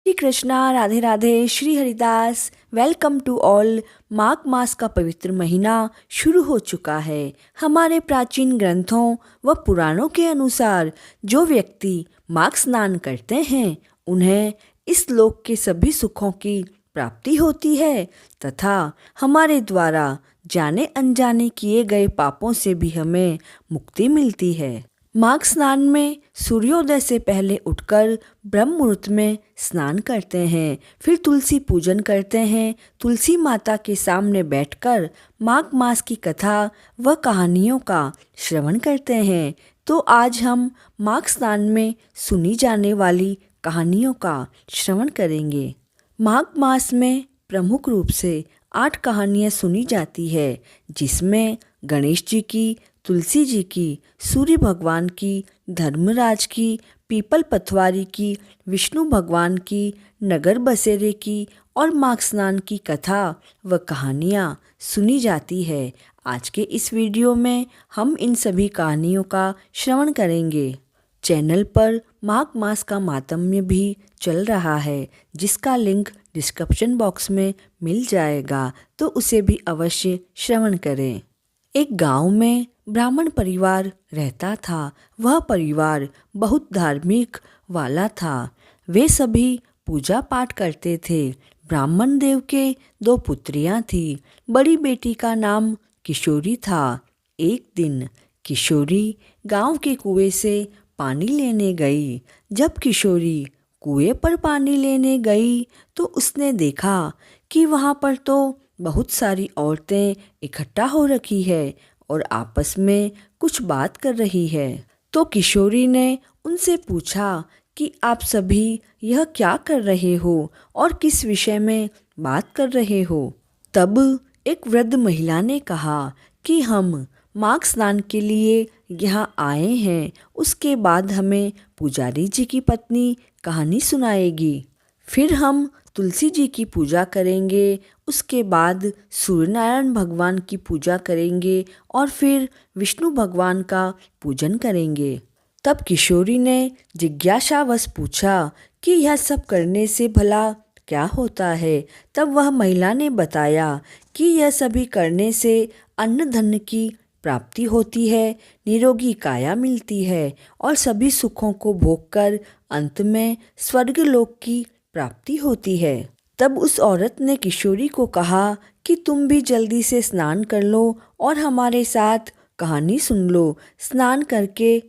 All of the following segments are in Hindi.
Shri Krishna, Radhe Radhe, Shri Haridas. Welcome to all. Magh मास का पवित्र महीना शुरू हो चुका है। हमारे प्राचीन ग्रंथों व पुराणों के अनुसार जो व्यक्ति माघ स्नान करते हैं उन्हें इस लोक के सभी सुखों की प्राप्ति होती है तथा हमारे द्वारा जाने अनजाने किए गए पापों से भी हमें मुक्ति मिलती है। माघ स्नान में सूर्योदय से पहले उठकर ब्रह्म मुहूर्त में स्नान करते हैं, फिर तुलसी पूजन करते हैं। तुलसी माता के सामने बैठकर माघ मास की कथा व कहानियों का श्रवण करते हैं। तो आज हम माघ स्नान में सुनी जाने वाली कहानियों का श्रवण करेंगे। माघ मास में प्रमुख रूप से 8 कहानियाँ सुनी जाती है, जिसमें गणेश जी की, तुलसी जी की, सूर्य भगवान की, धर्मराज की, पीपल पथवारी की, विष्णु भगवान की, नगर बसेरे की और माघ स्नान की कथा व कहानियाँ सुनी जाती है। आज के इस वीडियो में हम इन सभी कहानियों का श्रवण करेंगे। चैनल पर माघ मास का मातम्य भी चल रहा है, जिसका लिंक डिस्क्रिप्शन बॉक्स में मिल जाएगा, तो उसे भी अवश्य श्रवण करें। एक गांव में ब्राह्मण परिवार रहता था। वह परिवार बहुत धार्मिक वाला था। वे सभी पूजा पाठ करते थे। ब्राह्मण देव के 2 पुत्रियां थीं। बड़ी बेटी का नाम किशोरी था। एक दिन किशोरी गांव के कुएं से पानी लेने गई। जब किशोरी कुएं पर पानी लेने गई तो उसने देखा कि वहाँ पर तो बहुत सारी औरतें इकट्ठा हो रखी है और आपस में कुछ बात कर रही है। तो किशोरी ने उनसे पूछा कि आप सभी यह क्या कर रहे हो और किस विषय में बात कर रहे हो। तब एक वृद्ध महिला ने कहा कि हम माघ स्नान के लिए यहाँ आए हैं, उसके बाद हमें पुजारी जी की पत्नी कहानी सुनाएगी, फिर हम तुलसी जी की पूजा करेंगे, उसके बाद सूर्यनारायण भगवान की पूजा करेंगे और फिर विष्णु भगवान का पूजन करेंगे। तब किशोरी ने जिज्ञासावश पूछा कि यह सब करने से भला क्या होता है। तब वह महिला ने बताया कि यह सभी करने से अन्न धन की प्राप्ति होती है, निरोगी काया मिलती है और सभी सुखों को भोगकर अंत में स्वर्गलोक की प्राप्ति होती है। तब उस औरत ने किशोरी को कहा कि तुम भी जल्दी से स्नान कर लो और हमारे साथ कहानी सुन लो। स्नान करके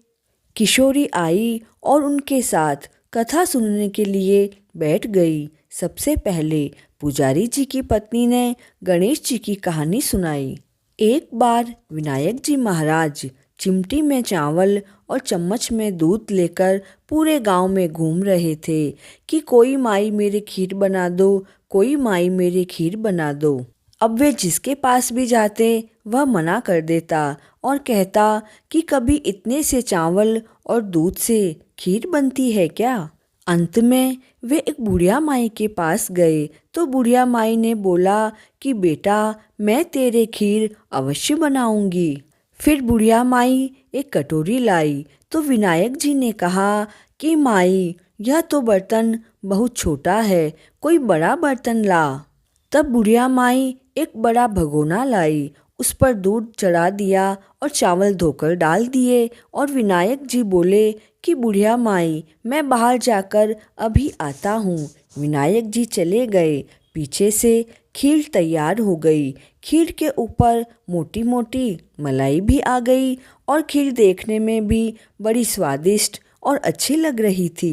किशोरी आई और उनके साथ कथा सुनने के लिए बैठ गई। सबसे पहले पुजारी जी की पत्नी ने गणेश जी की कहानी सुनाई। एक बार विनायक जी महाराज चिमटी में चावल और चम्मच में दूध लेकर पूरे गांव में घूम रहे थे कि कोई माई मेरे खीर बना दो, कोई माई मेरे खीर बना दो। अब वे जिसके पास भी जाते वह मना कर देता और कहता कि कभी इतने से चावल और दूध से खीर बनती है क्या। अंत में वे एक बुढ़िया माई के पास गए तो बुढ़िया माई ने बोला कि बेटा मैं तेरे खीर अवश्य बनाऊंगी। फिर बुढ़िया माई एक कटोरी लाई तो विनायक जी ने कहा कि माई यह तो बर्तन बहुत छोटा है, कोई बड़ा बर्तन ला। तब बुढ़िया माई एक बड़ा भगोना लाई, उस पर दूध चढ़ा दिया और चावल धोकर डाल दिए और विनायक जी बोले कि बुढ़िया माई मैं बाहर जाकर अभी आता हूँ। विनायक जी चले गए। पीछे से खीर तैयार हो गई। खीर के ऊपर मोटी मोटी मलाई भी आ गई और खीर देखने में भी बड़ी स्वादिष्ट और अच्छी लग रही थी।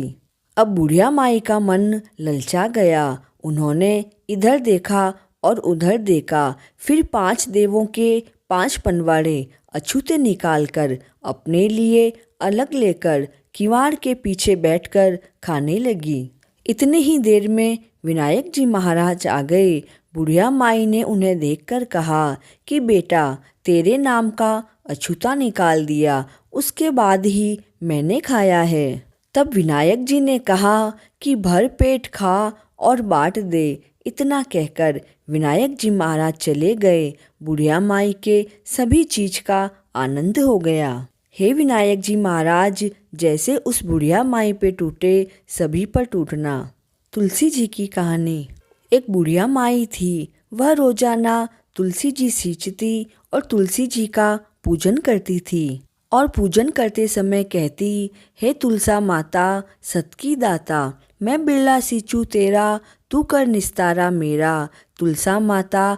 अब बुढ़िया माई का मन ललचा गया। उन्होंने इधर देखा और उधर देखा, फिर 5 देवों के 5 पनवाड़े अछूते निकालकर अपने लिए अलग लेकर किवाड़ के पीछे बैठकर खाने लगी। इतने ही देर में विनायक जी महाराज आ गए। बुढ़िया माई ने उन्हें देखकर कहा कि बेटा तेरे नाम का अछूता निकाल दिया, उसके बाद ही मैंने खाया है। तब विनायक जी ने कहा कि भर पेट खा और बांट दे। इतना कहकर विनायक जी महाराज चले गए। बुढ़िया माई के सभी चीज का आनंद हो गया। हे विनायक जी महाराज, जैसे उस बुढ़िया माई पे टूटे सभी पर टूटना। तुलसी जी की कहानी। एक बुढ़िया माई थी। वह रोजाना तुलसी जी सींचती और तुलसी जी का पूजन करती थी और पूजन करते समय कहती, हे तुलसा माता सत की दाता, मैं बिरला सींचू तेरा, तू कर निस्तारा मेरा। तुलसा माता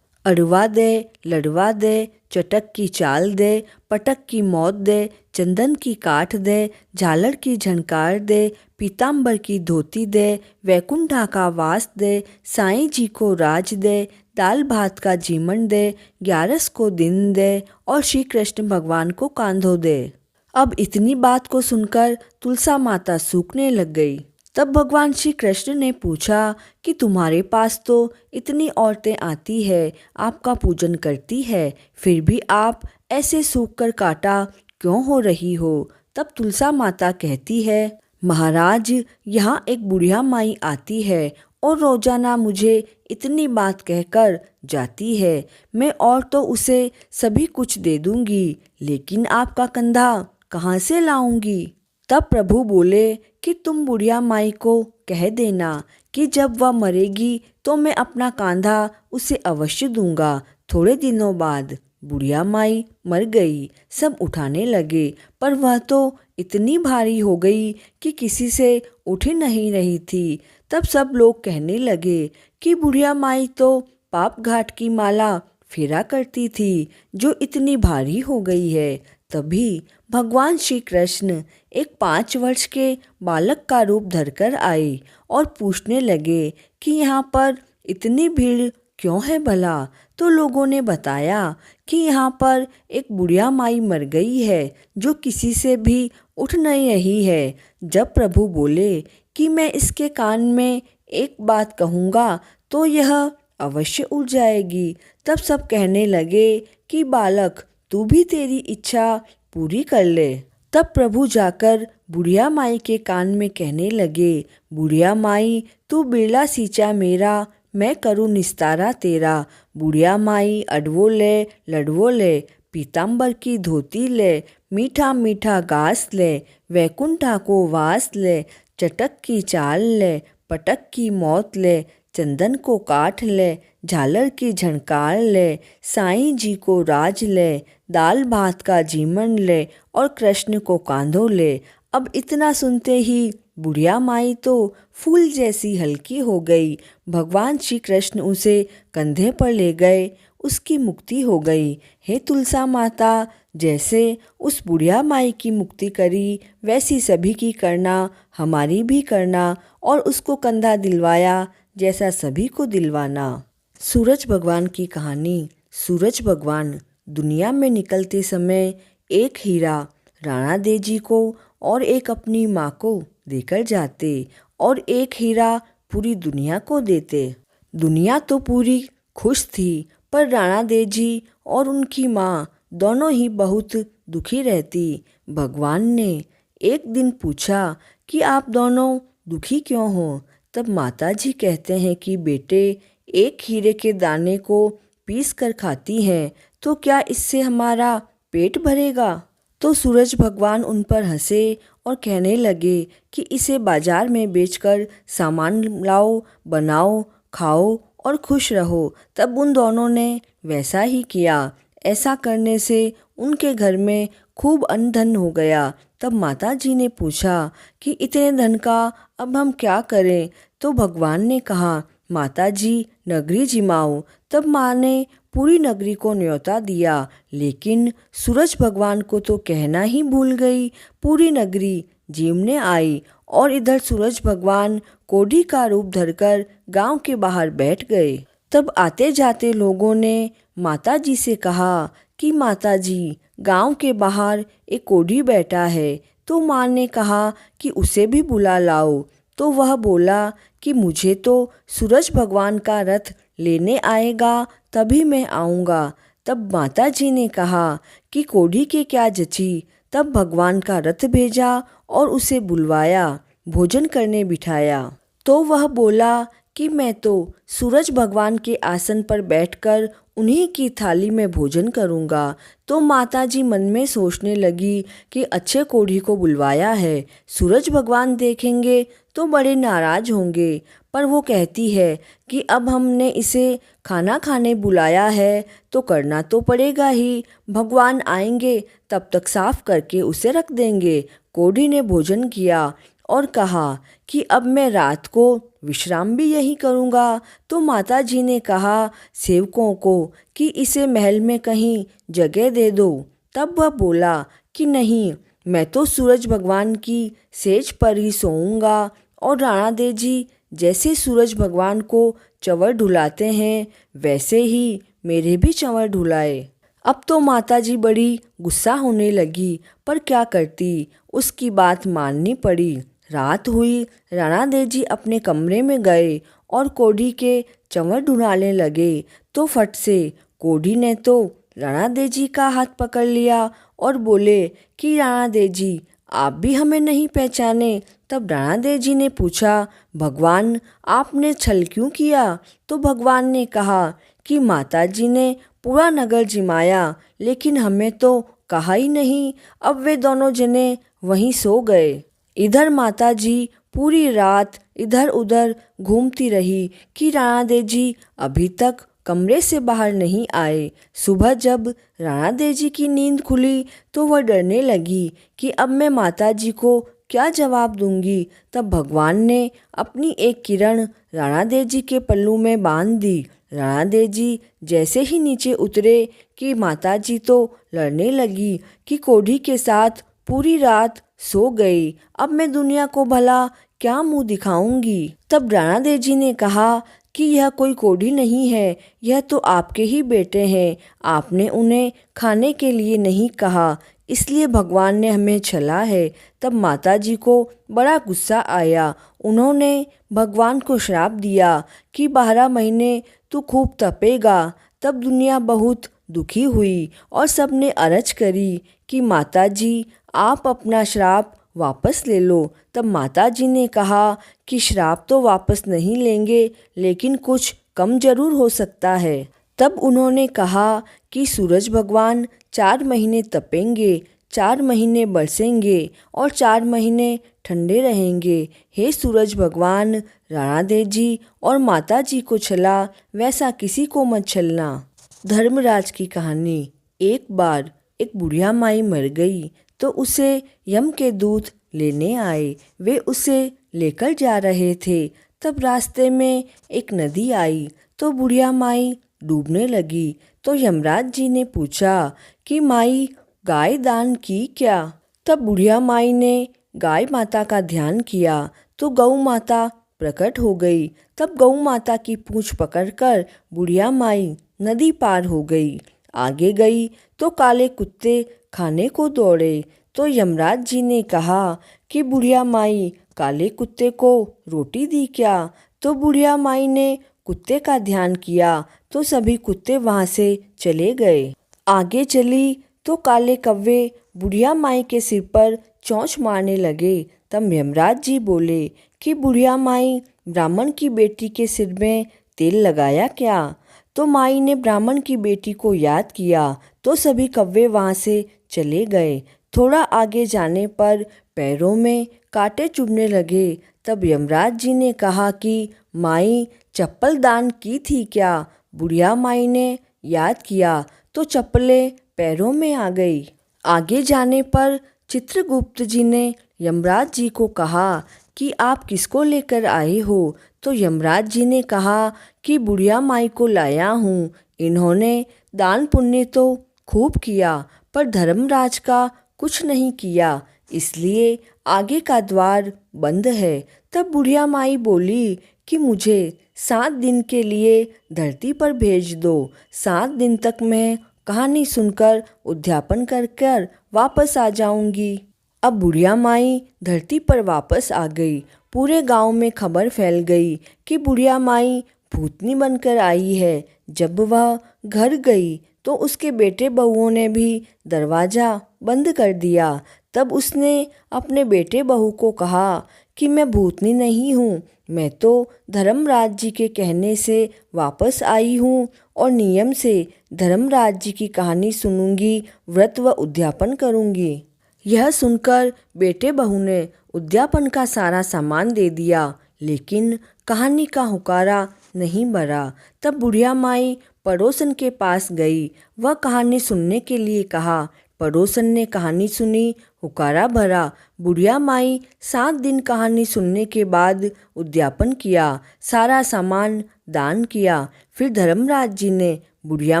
अड़वा दे, लड़वा दे, चटक की चाल दे, पटक की मौत दे, चंदन की काठ दे, झालर की झनकार दे, पीताम्बर की धोती दे, वैकुंठा का वास दे, साईं जी को राज दे, दाल भात का जीमन दे, 11 को दिन दे और श्री कृष्ण भगवान को कांधो दे। अब इतनी बात को सुनकर तुलसा माता सूखने लग गई। तब भगवान श्री कृष्ण ने पूछा कि तुम्हारे पास तो इतनी औरतें आती है, आपका पूजन करती है, फिर भी आप ऐसे सूख कर काटा क्यों हो रही हो। तब तुलसा माता कहती है, महाराज यहाँ एक बुढ़िया माई आती है और रोजाना मुझे इतनी बात कहकर जाती है। मैं और तो उसे सभी कुछ दे दूंगी, लेकिन आपका कंधा कहाँ से लाऊंगी। तब प्रभु बोले कि तुम बुढ़िया माई को कह देना कि जब वह मरेगी तो मैं अपना कांधा उसे अवश्य दूंगा। थोड़े दिनों बाद बुढ़िया माई मर गई। सब उठाने लगे, पर वह तो इतनी भारी हो गई कि किसी से उठ ही नहीं रही थी। तब सब लोग कहने लगे कि बुढ़िया माई तो पाप घाट की माला फेरा करती थी, जो इतनी भारी हो गई है। तभी भगवान श्री कृष्ण एक 5 वर्ष के बालक का रूप धरकर आए और पूछने लगे कि यहाँ पर इतनी भीड़ क्यों है भला। तो लोगों ने बताया कि यहाँ पर एक बुढ़िया माई मर गई है, जो किसी से भी उठ नहीं रही है। जब प्रभु बोले कि मैं इसके कान में एक बात कहूँगा तो यह अवश्य उठ जाएगी, तब सब कहने लगे कि बालक तू भी तेरी इच्छा पूरी कर ले। तब प्रभु जाकर बुढ़िया माई के कान में कहने लगे, बुढ़िया माई तू बिरला सींचा मेरा, मैं करूँ निस्तारा तेरा। बुढ़िया माई अडवो ले, लड़वो ले, पीताम्बर की धोती ले, मीठा मीठा घास ले, वैकुंठा को वास ले, चटक की चाल ले, पटक की मौत ले, चंदन को काठ ले, झालर की झनकार ले, साईं जी को राज ले, दाल भात का जीमन ले और कृष्ण को कांधो ले। अब इतना सुनते ही बुढ़िया माई तो फूल जैसी हल्की हो गई। भगवान श्री कृष्ण उसे कंधे पर ले गए, उसकी मुक्ति हो गई। हे तुलसा माता, जैसे उस बुढ़िया माई की मुक्ति करी वैसी सभी की करना, हमारी भी करना, और उसको कंधा दिलवाया जैसा सभी को दिलवाना। सूरज भगवान की कहानी। सूरज भगवान दुनिया में निकलते समय एक हीरा राणा देजी को और एक अपनी माँ को देकर जाते और एक हीरा पूरी दुनिया को देते। दुनिया तो पूरी खुश थी, पर राणा देजी और उनकी माँ दोनों ही बहुत दुखी रहती। भगवान ने एक दिन पूछा कि आप दोनों दुखी क्यों हो। तब माता जी कहते हैं कि बेटे, एक हीरे के दाने को पीस कर खाती हैं तो क्या इससे हमारा पेट भरेगा। तो सूरज भगवान उन पर हंसे और कहने लगे कि इसे बाजार में बेचकर सामान लाओ, बनाओ, खाओ और खुश रहो। तब उन दोनों ने वैसा ही किया। ऐसा करने से उनके घर में खूब अन्न धन हो गया। तब माता जी ने पूछा कि इतने धन का अब हम क्या करें। तो भगवान ने कहा, माता जी नगरी जिमाओ। तब माँ ने पूरी नगरी को न्योता दिया, लेकिन सूरज भगवान को तो कहना ही भूल गई। पूरी नगरी जीमने आई और इधर सूरज भगवान कोढ़ी का रूप धरकर गांव के बाहर बैठ गए। तब आते जाते लोगों ने माता जी से कहा कि माता जी, गांव के बाहर एक कोढ़ी बैठा है। तो माँ ने कहा कि उसे भी बुला लाओ। तो वह बोला कि मुझे तो सूरज भगवान का रथ लेने आएगा तभी मैं आऊँगा। तब माता जी ने कहा कि कोढ़ी के क्या जची। तब भगवान का रथ भेजा और उसे बुलवाया, भोजन करने बिठाया। तो वह बोला कि मैं तो सूरज भगवान के आसन पर बैठकर उन्हीं की थाली में भोजन करूँगा। तो माताजी मन में सोचने लगी कि अच्छे कोढ़ी को बुलवाया है, सूरज भगवान देखेंगे तो बड़े नाराज होंगे। पर वो कहती है कि अब हमने इसे खाना खाने बुलाया है तो करना तो पड़ेगा ही, भगवान आएंगे तब तक साफ करके उसे रख देंगे। कोढ़ी ने भोजन किया और कहा कि अब मैं रात को विश्राम भी यहीं करूँगा। तो माताजी ने कहा सेवकों को कि इसे महल में कहीं जगह दे दो। तब वह बोला कि नहीं, मैं तो सूरज भगवान की सेज पर ही सोऊंगा। और राणा देव जी जैसे सूरज भगवान को चंवर ढुलाते हैं वैसे ही मेरे भी चंवर ढुलाए। अब तो माताजी बड़ी गुस्सा होने लगी, पर क्या करती, उसकी बात माननी पड़ी। रात हुई, राणा देव जी अपने कमरे में गए और कोढ़ी के चंवर ढूंढने लगे। तो फट से कोढ़ी ने तो राणा देव जी का हाथ पकड़ लिया और बोले कि राणा देव जी आप भी हमें नहीं पहचाने। तब राणा देव जी ने पूछा भगवान आपने छल क्यों किया। तो भगवान ने कहा कि माताजी ने पूरा नगर जिमाया लेकिन हमें तो कहा ही नहीं। अब वे दोनों जने वहीं सो गए। इधर माताजी पूरी रात इधर उधर घूमती रही कि राणा देव जी अभी तक कमरे से बाहर नहीं आए। सुबह जब राणा देव जी की नींद खुली तो वह डरने लगी कि अब मैं माताजी को क्या जवाब दूंगी। तब भगवान ने अपनी एक किरण राणा देव जी के पल्लू में बांध दी। राणा देव जी जैसे ही नीचे उतरे कि माताजी तो लड़ने लगी कि कोढ़ी के साथ पूरी रात सो गई, अब मैं दुनिया को भला क्या मुंह दिखाऊंगी। तब राणा देव जी ने कहा कि यह कोई कोढ़ी नहीं है, यह तो आपके ही बेटे हैं। आपने उन्हें खाने के लिए नहीं कहा, इसलिए भगवान ने हमें छला है। तब माताजी को बड़ा गुस्सा आया। उन्होंने भगवान को श्राप दिया कि 12 महीने तू खूब तपेगा। तब दुनिया बहुत दुखी हुई और सबने अरज करी कि माताजी आप अपना श्राप वापस ले लो। तब माताजी ने कहा कि श्राप तो वापस नहीं लेंगे, लेकिन कुछ कम जरूर हो सकता है। तब उन्होंने कहा कि सूरज भगवान 4 महीने तपेंगे, 4 महीने बरसेंगे और 4 महीने ठंडे रहेंगे। हे सूरज भगवान, राणा देव जी और माताजी को छला वैसा किसी को मत छलना। धर्मराज की कहानी। एक बार एक बुढ़िया माई मर गई तो उसे यम के दूत लेने आए। वे उसे लेकर जा रहे थे। तब रास्ते में एक नदी आई तो बुढ़िया माई डूबने लगी। तो यमराज जी ने पूछा कि माई गाय दान की क्या। तब बुढ़िया माई ने गाय माता का ध्यान किया तो गौ माता प्रकट हो गई। तब गौ माता की पूंछ पकड़कर बुढ़िया माई नदी पार हो गई। आगे गई तो काले कुत्ते खाने को दौड़े। तो यमराज जी ने कहा कि बुढ़िया माई काले कुत्ते को रोटी दी क्या। तो बुढ़िया माई ने कुत्ते का ध्यान किया तो सभी कुत्ते वहाँ से चले गए। आगे चली तो काले कव्वे बुढ़िया माई के सिर पर चोंच मारने लगे। तब यमराज जी बोले कि बुढ़िया माई ब्राह्मण की बेटी के सिर में तेल लगाया क्या। तो माई ने ब्राह्मण की बेटी को याद किया तो सभी कव्वे वहाँ से चले गए। थोड़ा आगे जाने पर पैरों में कांटे चुभने लगे। तब यमराज जी ने कहा कि माई चप्पल दान की थी क्या। बुढ़िया माई ने याद किया तो चप्पलें पैरों में आ गई। आगे जाने पर चित्रगुप्त जी ने यमराज जी को कहा कि आप किसको लेकर आए हो। तो यमराज जी ने कहा कि बुढ़िया माई को लाया हूँ। इन्होंने दान पुण्य तो खूब किया पर धर्मराज का कुछ नहीं किया, इसलिए आगे का द्वार बंद है। तब बुढ़िया माई बोली कि मुझे 7 दिन के लिए धरती पर भेज दो। 7 दिन तक मैं कहानी सुनकर उद्यापन कर कर वापस आ जाऊंगी। अब बुढ़िया माई धरती पर वापस आ गई। पूरे गांव में खबर फैल गई कि बुढ़िया माई भूतनी बनकर आई है। जब वह घर गई तो उसके बेटे बहुओं ने भी दरवाज़ा बंद कर दिया। तब उसने अपने बेटे बहू को कहा कि मैं भूतनी नहीं हूँ, मैं तो धर्मराज जी के कहने से वापस आई हूँ और नियम से धर्मराज जी की कहानी सुनूंगी, व्रत व उद्यापन करूंगी। यह सुनकर बेटे बहू ने उद्यापन का सारा सामान दे दिया, लेकिन कहानी का हुकारा नहीं भरा। तब बुढ़िया माई पड़ोसन के पास गई, वह कहानी सुनने के लिए कहा। पड़ोसन ने कहानी सुनी, हुकारा भरा। बुढ़िया माई 7 दिन कहानी सुनने के बाद उद्यापन किया, सारा सामान दान किया। फिर धर्मराज जी ने बुढ़िया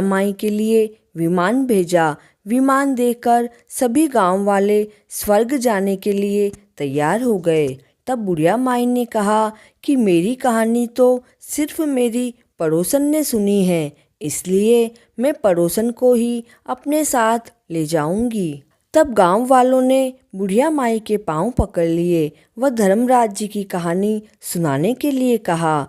माई के लिए विमान भेजा। विमान देकर सभी गांव वाले स्वर्ग जाने के लिए तैयार हो गए। तब बुढ़िया माई ने कहा कि मेरी कहानी तो सिर्फ मेरी पड़ोसन ने सुनी है, इसलिए मैं पड़ोसन को ही अपने साथ ले जाऊंगी। तब गांव वालों ने बुढ़िया माई के पांव पकड़ लिए व धर्मराज जी की कहानी सुनाने के लिए कहा।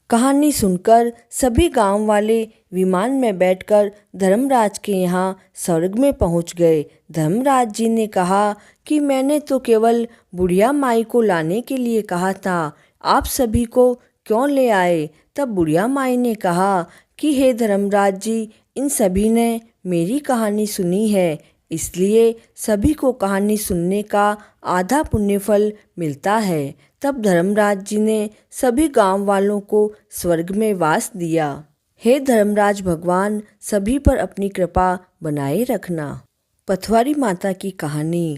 कहानी सुनकर सभी गांव वाले विमान में बैठकर धर्मराज के यहाँ स्वर्ग में पहुँच गए। धर्मराज जी ने कहा कि मैंने तो केवल बुढ़िया माई को लाने के लिए कहा था, आप सभी को क्यों ले आए? तब बुढ़िया माई ने कहा कि हे धर्मराज जी, इन सभी ने मेरी कहानी सुनी है, इसलिए सभी को कहानी सुनने का आधा पुण्यफल मिलता है। तब धर्मराज जी ने सभी गांव वालों को स्वर्ग में वास दिया। हे धर्मराज भगवान, सभी पर अपनी कृपा बनाए रखना। पथवारी माता की कहानी।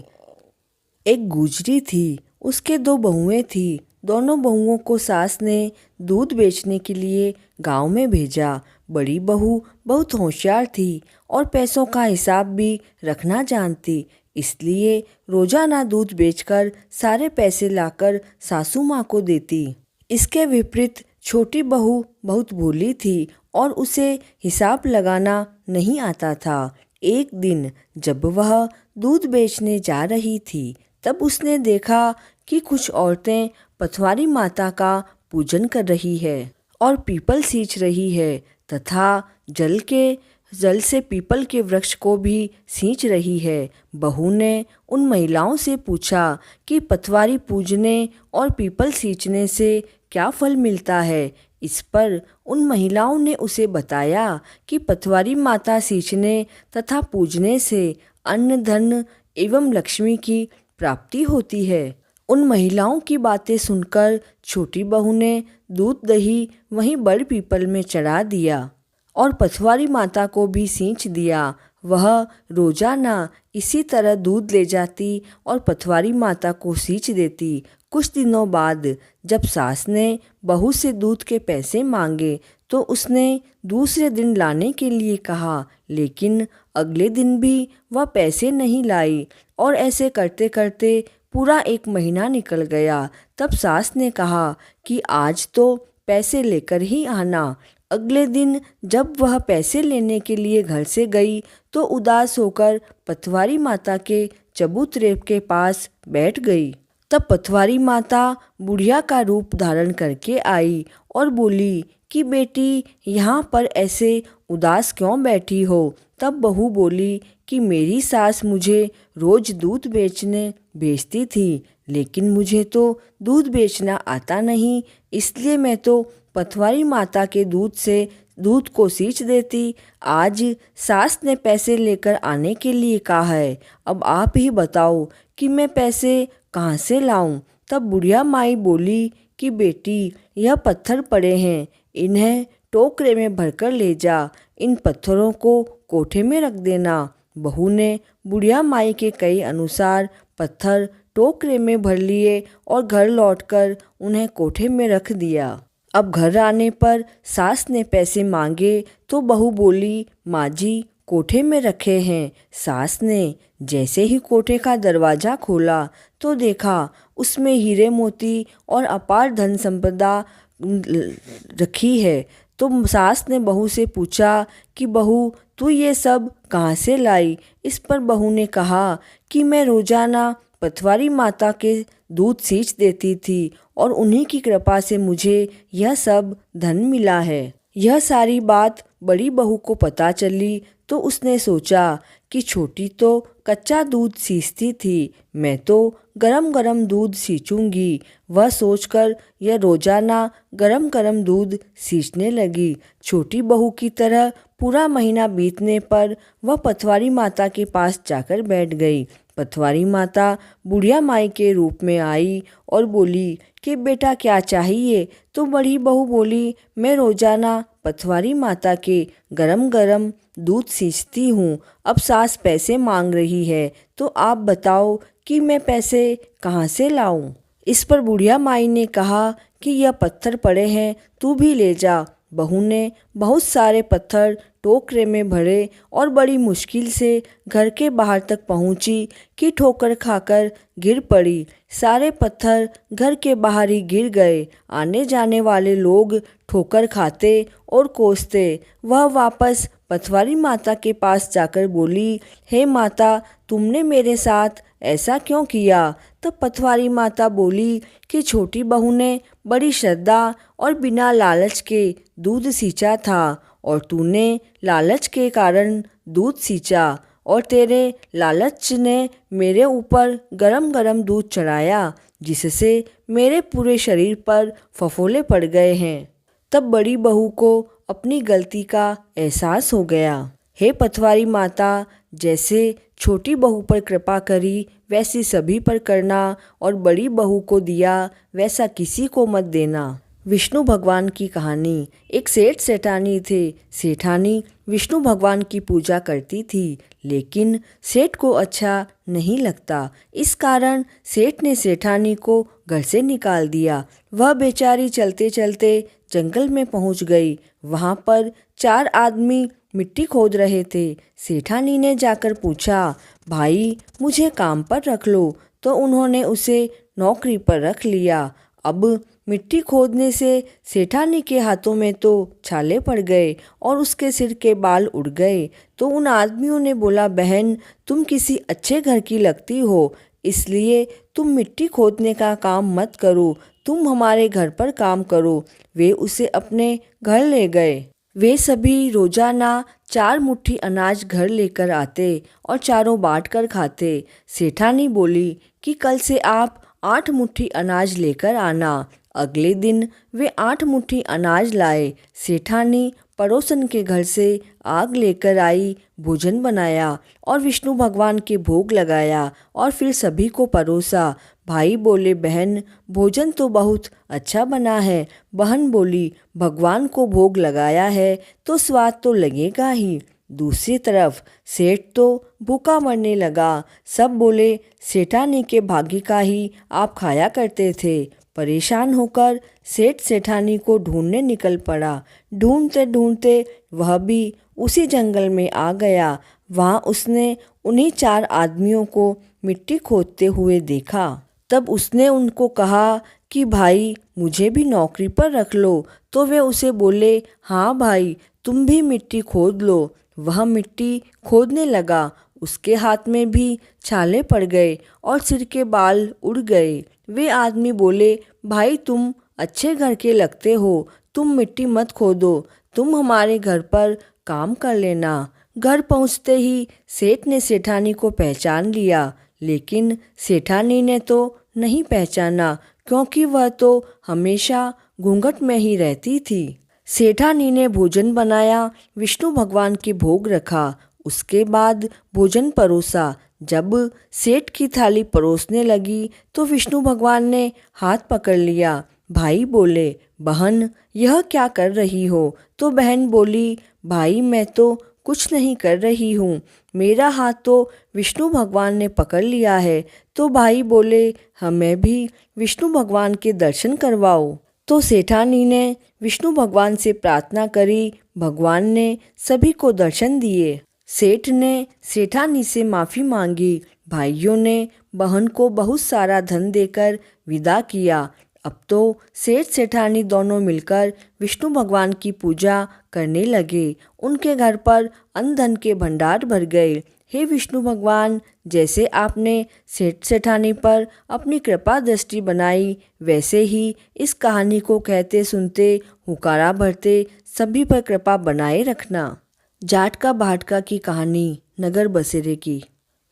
एक गुजरी थी, उसके 2 बहुएं थी। दोनों बहुओं को सास ने दूध बेचने के लिए गांव में भेजा। बड़ी बहू बहुत होशियार थी और पैसों का हिसाब भी रखना जानती, इसलिए रोजाना दूध बेचकर सारे पैसे लाकर सासू माँ को देती। इसके विपरीत छोटी बहू बहुत भोली थी और उसे हिसाब लगाना नहीं आता था। एक दिन जब वह दूध बेचने जा रही थी, तब उसने देखा कि कुछ औरतें पथवारी माता का पूजन कर रही है और पीपल सींच रही है तथा जल से पीपल के वृक्ष को भी सींच रही है। बहू ने उन महिलाओं से पूछा कि पथवारी पूजने और पीपल सींचने से क्या फल मिलता है। इस पर उन महिलाओं ने उसे बताया कि पथवारी माता सींचने तथा पूजने से अन्न धन एवं लक्ष्मी की प्राप्ति होती है। उन महिलाओं की बातें सुनकर छोटी बहू ने दूध दही वहीं बड़ पीपल में चढ़ा दिया और पथवारी माता को भी सींच दिया। वह रोजाना इसी तरह दूध ले जाती और पथवारी माता को सींच देती। कुछ दिनों बाद जब सास ने बहू से दूध के पैसे मांगे तो उसने दूसरे दिन लाने के लिए कहा, लेकिन अगले दिन भी वह पैसे नहीं लाई और ऐसे करते करते पूरा 1 महीना निकल गया। तब सास ने कहा कि आज तो पैसे लेकर ही आना। अगले दिन जब वह पैसे लेने के लिए घर से गई तो उदास होकर पथवारी माता के चबूतरे के पास बैठ गई। तब पथवारी माता बुढ़िया का रूप धारण करके आई और बोली कि बेटी, यहाँ पर ऐसे उदास क्यों बैठी हो? तब बहू बोली कि मेरी सास मुझे रोज दूध बेचने भेजती थी, लेकिन मुझे तो दूध बेचना आता नहीं, इसलिए मैं तो पथवारी माता के दूध से दूध को सींच देती। आज सास ने पैसे लेकर आने के लिए कहा है, अब आप ही बताओ कि मैं पैसे कहाँ से लाऊं? तब बुढ़िया माई बोली कि बेटी, यह पत्थर पड़े हैं, इन्हें टोकरे में भरकर ले जा, इन पत्थरों को कोठे में रख देना। बहू ने बुढ़िया माई के कहे अनुसार पत्थर टोकरे में भर लिए और घर लौटकर उन्हें कोठे में रख दिया। अब घर आने पर सास ने पैसे मांगे तो बहू बोली, माँ जी कोठे में रखे हैं। सास ने जैसे ही कोठे का दरवाज़ा खोला तो देखा उसमें हीरे मोती और अपार धन संपदा रखी है। तो सास ने बहू से पूछा कि बहू, तू ये सब कहाँ से लाई? इस पर बहू ने कहा कि मैं रोजाना पथवारी माता के दूध सींच देती थी और उन्हीं की कृपा से मुझे यह सब धन मिला है। यह सारी बात बड़ी बहू को पता चली तो उसने सोचा कि छोटी तो कच्चा दूध सींचती थी, मैं तो गरम गरम दूध सींचूंगी। वह सोचकर यह रोजाना गरम गरम दूध सींचने लगी। छोटी बहू की तरह पूरा महीना बीतने पर वह पथवारी माता के पास जाकर बैठ गई। पथवारी माता बुढ़िया माई के रूप में आई और बोली कि बेटा क्या चाहिए। तो बड़ी बहू बोली, मैं रोजाना पथवारी माता के गरम गरम दूध सींचती हूँ, अब सास पैसे मांग रही है तो आप बताओ कि मैं पैसे कहाँ से लाऊं। इस पर बुढ़िया माई ने कहा कि यह पत्थर पड़े हैं, तू भी ले जा। बहू ने बहुत सारे पत्थर टोकरे में भरे और बड़ी मुश्किल से घर के बाहर तक पहुंची कि ठोकर खाकर गिर पड़ी। सारे पत्थर घर के बाहर ही गिर गए। आने जाने वाले लोग ठोकर खाते और कोसते। वह वापस पथवारी माता के पास जाकर बोली, हे माता, तुमने मेरे साथ ऐसा क्यों किया। तब पथवारी माता बोली कि छोटी बहू ने बड़ी श्रद्धा और बिना लालच के दूध सींचा था और तूने लालच के कारण दूध सींचा और तेरे लालच ने मेरे ऊपर गरम गरम दूध चढ़ाया, जिससे मेरे पूरे शरीर पर फफोले पड़ गए हैं। तब बड़ी बहू को अपनी गलती का एहसास हो गया। हे पथवारी माता, जैसे छोटी बहू पर कृपा करी वैसी सभी पर करना और बड़ी बहू को दिया वैसा किसी को मत देना। विष्णु भगवान की कहानी। एक सेठ सेठानी थे। सेठानी विष्णु भगवान की पूजा करती थी, लेकिन सेठ को अच्छा नहीं लगता। इस कारण सेठ ने सेठानी को घर से निकाल दिया। वह बेचारी चलते चलते जंगल में पहुंच गई। वहां पर 4 आदमी मिट्टी खोद रहे थे। सेठानी ने जाकर पूछा, भाई मुझे काम पर रख लो। तो उन्होंने उसे नौकरी पर रख लिया। अब मिट्टी खोदने से सेठानी के हाथों में तो छाले पड़ गए और उसके सिर के बाल उड़ गए। तो उन आदमियों ने बोला, बहन तुम किसी अच्छे घर की लगती हो, इसलिए तुम मिट्टी खोदने का काम मत करो, तुम हमारे घर पर काम करो। वे उसे अपने घर ले गए। वे सभी रोजाना 4 मुट्ठी अनाज घर लेकर आते और चारों बांट कर खाते। सेठानी बोली कि कल से आप 8 मुट्ठी अनाज लेकर आना। अगले दिन वे 8 मुट्ठी अनाज लाए। सेठानी पड़ोसन के घर से आग लेकर आई, भोजन बनाया और विष्णु भगवान के भोग लगाया और फिर सभी को परोसा। भाई बोले, बहन भोजन तो बहुत अच्छा बना है। बहन बोली, भगवान को भोग लगाया है तो स्वाद तो लगेगा ही। दूसरी तरफ सेठ तो भूखा मरने लगा। सब बोले, सेठानी के भाग्य का ही आप खाया करते थे। परेशान होकर सेठ सेठानी को ढूंढने निकल पड़ा। ढूंढते ढूंढते वह भी उसी जंगल में आ गया। वहाँ उसने उन्हीं 4 आदमियों को मिट्टी खोदते हुए देखा। तब उसने उनको कहा कि भाई मुझे भी नौकरी पर रख लो। तो वे उसे बोले, हाँ भाई तुम भी मिट्टी खोद लो। वह मिट्टी खोदने लगा। उसके हाथ में भी छाले पड़ गए और सिर के बाल उड़ गए। वे आदमी बोले, भाई तुम अच्छे घर के लगते हो, तुम मिट्टी मत खोदो, तुम हमारे घर पर काम कर लेना। घर पहुंचते ही सेठ ने सेठानी को पहचान लिया, लेकिन सेठानी ने तो नहीं पहचाना क्योंकि वह तो हमेशा घूंघट में ही रहती थी। सेठानी ने भोजन बनाया, विष्णु भगवान के भोग रखा। उसके बाद भोजन परोसा। जब सेठ की थाली परोसने लगी तो विष्णु भगवान ने हाथ पकड़ लिया। भाई बोले, बहन यह क्या कर रही हो। तो बहन बोली, भाई मैं तो कुछ नहीं कर रही हूँ, मेरा हाथ तो विष्णु भगवान ने पकड़ लिया है। तो भाई बोले, हमें भी विष्णु भगवान के दर्शन करवाओ। तो सेठानी ने विष्णु भगवान से प्रार्थना करी। भगवान ने सभी को दर्शन दिए। सेठ ने सेठानी से माफ़ी मांगी। भाइयों ने बहन को बहुत सारा धन देकर विदा किया। अब तो सेठ सेठानी दोनों मिलकर विष्णु भगवान की पूजा करने लगे। उनके घर पर अन्न धन के भंडार भर गए। हे विष्णु भगवान, जैसे आपने सेठ सेठानी पर अपनी कृपा दृष्टि बनाई, वैसे ही इस कहानी को कहते सुनते हुकारा भरते सभी पर कृपा बनाए रखना। जाटका भाटका की कहानी नगर बसेरे की।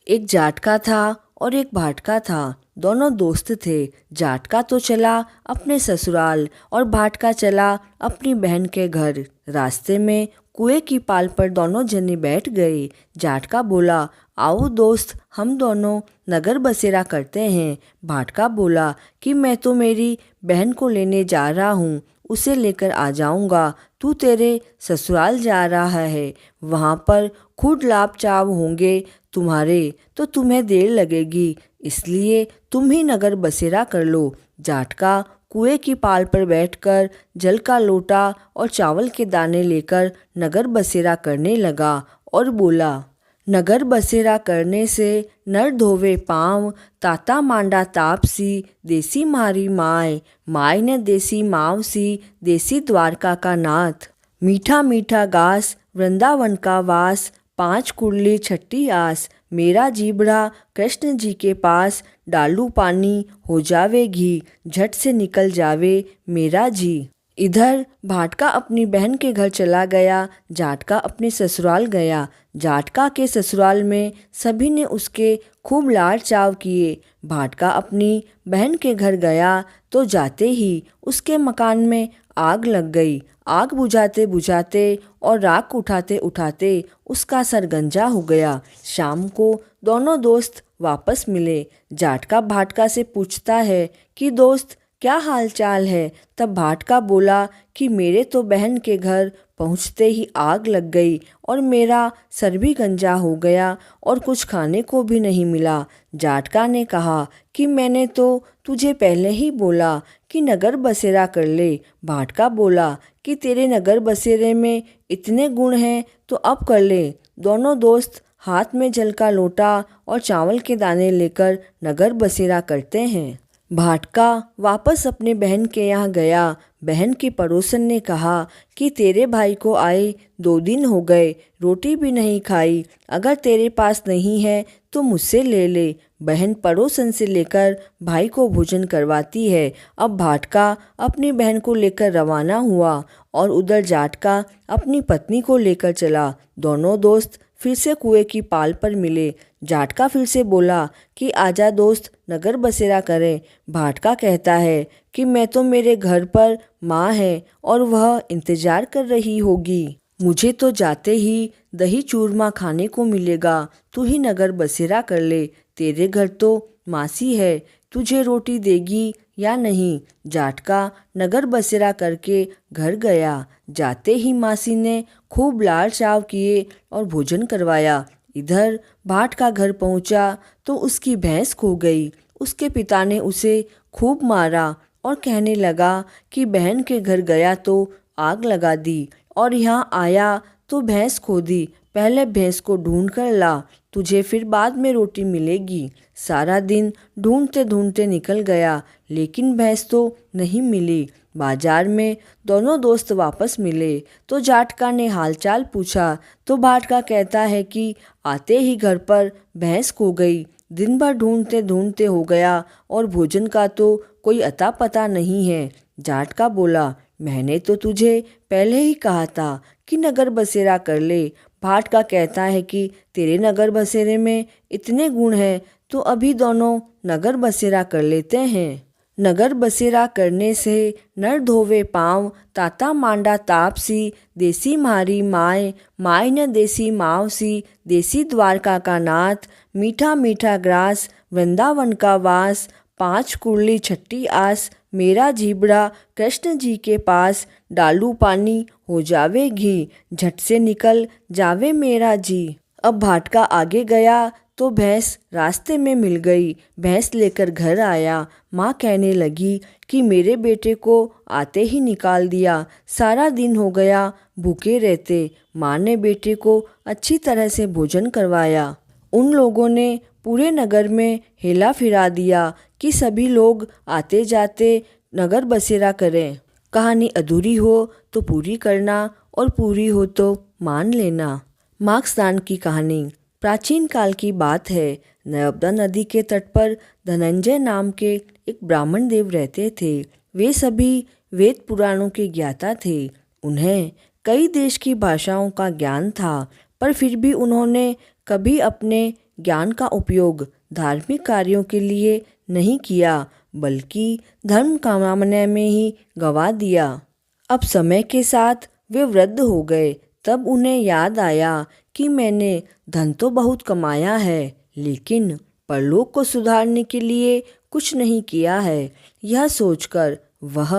एक जाटका था और एक भाटका था। दोनों दोस्त थे। जाटका तो चला अपने ससुराल और भाटका चला अपनी बहन के घर। रास्ते में कुएं की पाल पर दोनों जने बैठ गए। जाटका बोला, आओ दोस्त, हम दोनों नगर बसेरा करते हैं। भाटका बोला कि मैं तो मेरी बहन को लेने जा रहा हूँ, उसे लेकर आ जाऊँगा। तू तेरे ससुराल जा रहा है, वहाँ पर खूब लाभ चाव होंगे तुम्हारे, तो तुम्हें देर लगेगी, इसलिए तुम ही नगर बसेरा कर लो। जाटका कुएं की पाल पर बैठकर जल का लोटा और चावल के दाने लेकर नगर बसेरा करने लगा और बोला, नगर बसेरा करने से नर धोवे पाँव, ताता मांडा तापसी, देसी मारी माय, माय ने देसी माव सी, देसी द्वारका का नाथ। मीठा मीठा घास, वृंदावन का वास, पाँच कुरली छठी आस, मेरा जीबड़ा कृष्ण जी के पास, डालू पानी हो जावे घी, झट से निकल जावे मेरा जी। इधर भाटका अपनी बहन के घर चला गया, जाटका अपने ससुराल गया। जाटका के ससुराल में सभी ने उसके खूब लाड़ चाव किए। भाटका अपनी बहन के घर गया तो जाते ही उसके मकान में आग लग गई। आग बुझाते बुझाते और राख उठाते उठाते उसका सर गंजा हो गया। शाम को दोनों दोस्त वापस मिले। जाटका भाटका से पूछता है कि दोस्त, क्या हाल चाल है? तब भाटका बोला कि मेरे तो बहन के घर पहुंचते ही आग लग गई और मेरा सर भी गंजा हो गया और कुछ खाने को भी नहीं मिला। जाटका ने कहा कि मैंने तो तुझे पहले ही बोला कि नगर बसेरा कर ले। भाटका बोला कि तेरे नगर बसेरे में इतने गुण हैं तो अब कर ले। दोनों दोस्त हाथ में जल का लोटा और चावल के दाने लेकर नगर बसेरा करते हैं। भाटका वापस अपने बहन के यहाँ गया। बहन के पड़ोसन ने कहा कि तेरे भाई को आए 2 दिन हो गए, रोटी भी नहीं खाई, अगर तेरे पास नहीं है तो मुझसे ले ले। बहन पड़ोसन से लेकर भाई को भोजन करवाती है। अब भाटका अपनी बहन को लेकर रवाना हुआ और उधर जाटका अपनी पत्नी को लेकर चला। दोनों दोस्त फिर से कुएं की पाल पर मिले। जाटका फिर से बोला कि आजा दोस्त, नगर बसेरा करें। भाटका कहता है कि मैं तो मेरे घर पर माँ है और वह इंतजार कर रही होगी, मुझे तो जाते ही दही चूरमा खाने को मिलेगा, तू ही नगर बसेरा कर ले। तेरे घर तो मासी है, तुझे रोटी देगी या नहीं? जाटका नगर बसेरा करके घर गया। जाते ही मासी ने खूब लाड़ चाव किए और भोजन करवाया। इधर भाटका घर पहुंचा तो उसकी भैंस खो गई। उसके पिता ने उसे खूब मारा और कहने लगा कि बहन के घर गया तो आग लगा दी और यहाँ आया तो भैंस खो दी। पहले भैंस को ढूंढ कर ला, तुझे फिर बाद में रोटी मिलेगी। सारा दिन ढूंढते ढूंढते निकल गया, लेकिन भैंस तो नहीं मिली। बाजार में दोनों दोस्त वापस मिले तो जाटका ने हालचाल पूछा तो भाटका कहता है कि आते ही घर पर भैंस खो गई। दिन भर ढूंढते ढूंढते हो गया और भोजन का तो कोई अता पता नहीं है। जाटका बोला, मैंने तो तुझे पहले ही कहा था कि नगर बसेरा कर ले। भाटका कहता है कि तेरे नगर बसेरे में इतने गुण हैं तो अभी दोनों नगर बसेरा कर लेते हैं। नगर बसेरा करने से नर धोवे पाँव, ताता मांडा तापसी, देसी मारी माय, माय न देसी माव सी, देसी द्वारका का नाथ। मीठा मीठा ग्रास, वृंदावन का वास, 5 कुरली छठी आस, मेरा जीबड़ा कृष्ण जी के पास, डालू पानी हो जावे घी, झट से निकल जावे मेरा जी। अब भाटका आगे गया तो भैंस रास्ते में मिल गई। भैंस लेकर घर आया। माँ कहने लगी कि मेरे बेटे को आते ही निकाल दिया, सारा दिन हो गया भूखे रहते। माँ ने बेटे को अच्छी तरह से भोजन करवाया। उन लोगों ने पूरे नगर में हेला फिरा दिया कि सभी लोग आते जाते नगर बसेरा करें। कहानी अधूरी हो तो पूरी करना और पूरी हो तो मान लेना। मार्क्सदान की कहानी। प्राचीन काल की बात है। नर्मदा नदी के तट पर धनंजय नाम के एक ब्राह्मण देव रहते थे। वे सभी वेद पुराणों के ज्ञाता थे। उन्हें कई देश की भाषाओं का ज्ञान था, पर फिर भी उन्होंने कभी अपने ज्ञान का उपयोग धार्मिक कार्यों के लिए नहीं किया, बल्कि धर्म कमाने में ही गंवा दिया। अब समय के साथ वे वृद्ध हो गए। तब उन्हें याद आया कि मैंने धन तो बहुत कमाया है, लेकिन परलोक को सुधारने के लिए कुछ नहीं किया है। यह सोचकर वह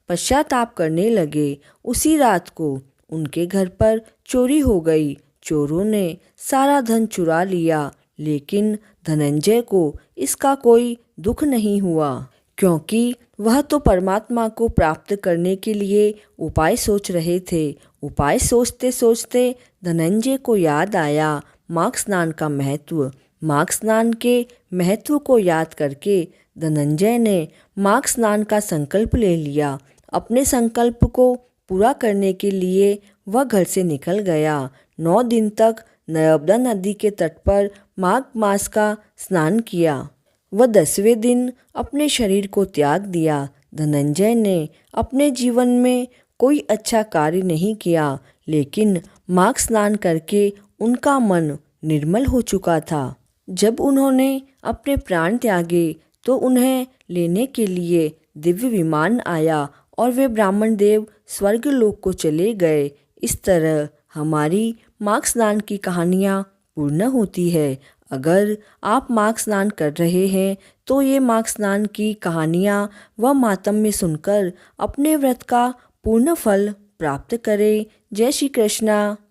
पश्चाताप करने लगे। उसी रात को उनके घर पर चोरी हो गई। चोरों ने सारा धन चुरा लिया, लेकिन धनंजय को इसका कोई दुख नहीं हुआ, क्योंकि वह तो परमात्मा को प्राप्त करने के लिए उपाय सोच रहे थे। उपाय सोचते सोचते धनंजय को याद आया माघ स्नान का महत्व। माघ स्नान के महत्व को याद करके धनंजय ने माघ स्नान का संकल्प ले लिया। अपने संकल्प को पूरा करने के लिए वह घर से निकल गया। 9 दिन तक नर्मदा नदी के तट पर माघ मास का स्नान किया। वह 10वें दिन अपने शरीर को त्याग दिया। धनंजय ने अपने जीवन में कोई अच्छा कार्य नहीं किया, लेकिन माघ स्नान करके उनका मन निर्मल हो चुका था। जब उन्होंने अपने प्राण त्यागे तो उन्हें लेने के लिए दिव्य विमान आया और वे ब्राह्मण देव स्वर्गलोक को चले गए। इस तरह हमारी माघ स्नान की कहानियाँ पूर्ण होती है। अगर आप माघ स्नान कर रहे हैं तो ये माघ स्नान की कहानियाँ व मातम्य सुनकर अपने व्रत का पूर्ण फल प्राप्त करें। जय श्री कृष्णा।